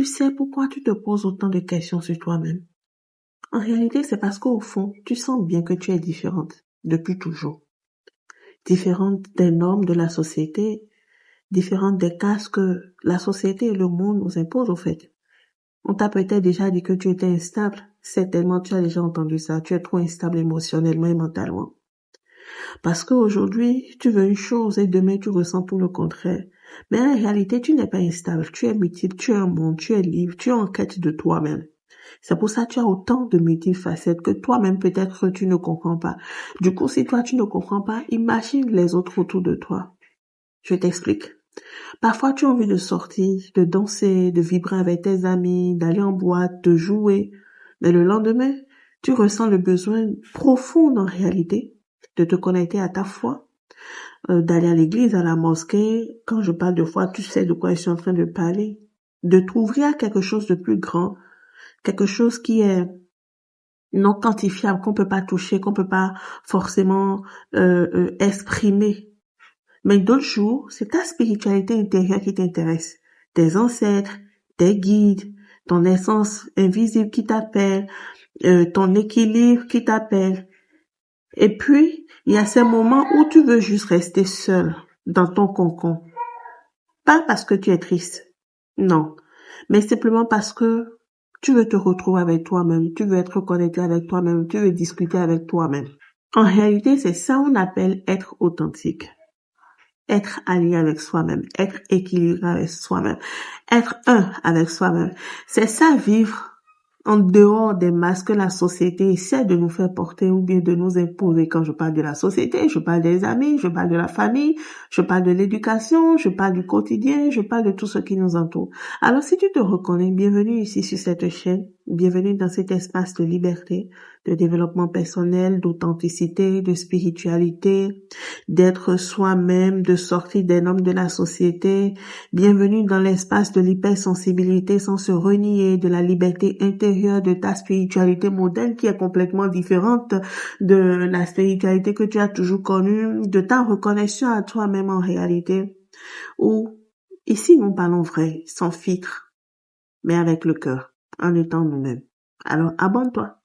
sais pourquoi tu te poses autant de questions sur toi-même? En réalité, c'est parce qu'au fond, tu sens bien que tu es différente depuis toujours. Différente des normes de la société, différente des cases que la société et le monde nous imposent au fait. On t'a peut-être déjà dit que tu étais instable. Certainement, tu as déjà entendu ça. Tu es trop instable émotionnellement et mentalement. Parce qu'aujourd'hui, tu veux une chose et demain, tu ressens tout le contraire. Mais en réalité, tu n'es pas instable. Tu es multiple, tu es un monde, tu es libre, tu es en quête de toi-même. C'est pour ça que tu as autant de multifacettes que toi-même, peut-être, tu ne comprends pas. Du coup, si toi, tu ne comprends pas, imagine les autres autour de toi. Je t'explique. Parfois, tu as envie de sortir, de danser, de vibrer avec tes amis, d'aller en boîte, de jouer. Mais le lendemain, tu ressens le besoin profond en réalité de te connecter à ta foi, d'aller à l'église, à la mosquée. Quand je parle de foi, tu sais de quoi je suis en train de parler. De t'ouvrir à quelque chose de plus grand, quelque chose qui est non quantifiable, qu'on peut pas toucher, qu'on peut pas forcément exprimer. Mais d'autres jours, c'est ta spiritualité intérieure qui t'intéresse. Tes ancêtres, tes guides, ton essence invisible qui t'appelle, ton équilibre qui t'appelle. Et puis, il y a ces moments où tu veux juste rester seul dans ton cocon. Pas parce que tu es triste, non, mais simplement parce que tu veux te retrouver avec toi-même, tu veux être connecté avec toi-même, tu veux discuter avec toi-même. En réalité, c'est ça qu'on appelle être authentique. Être aligné avec soi-même, être équilibré avec soi-même, être un avec soi-même. C'est ça, vivre en dehors des masques que la société essaie de nous faire porter ou bien de nous imposer. Quand je parle de la société, je parle des amis, je parle de la famille, je parle de l'éducation, je parle du quotidien, je parle de tout ce qui nous entoure. Alors si tu te reconnais, bienvenue ici sur cette chaîne, bienvenue dans cet espace de liberté, de développement personnel, d'authenticité, de spiritualité, d'être soi-même, de sortir des normes de la société. Bienvenue dans l'espace de l'hypersensibilité sans se renier, de la liberté intérieure, de ta spiritualité moderne qui est complètement différente de la spiritualité que tu as toujours connue, de ta reconnexion à toi-même en réalité. Ou ici nous parlons vrai, sans filtre, mais avec le cœur, en étant nous-mêmes. Alors abonne-toi.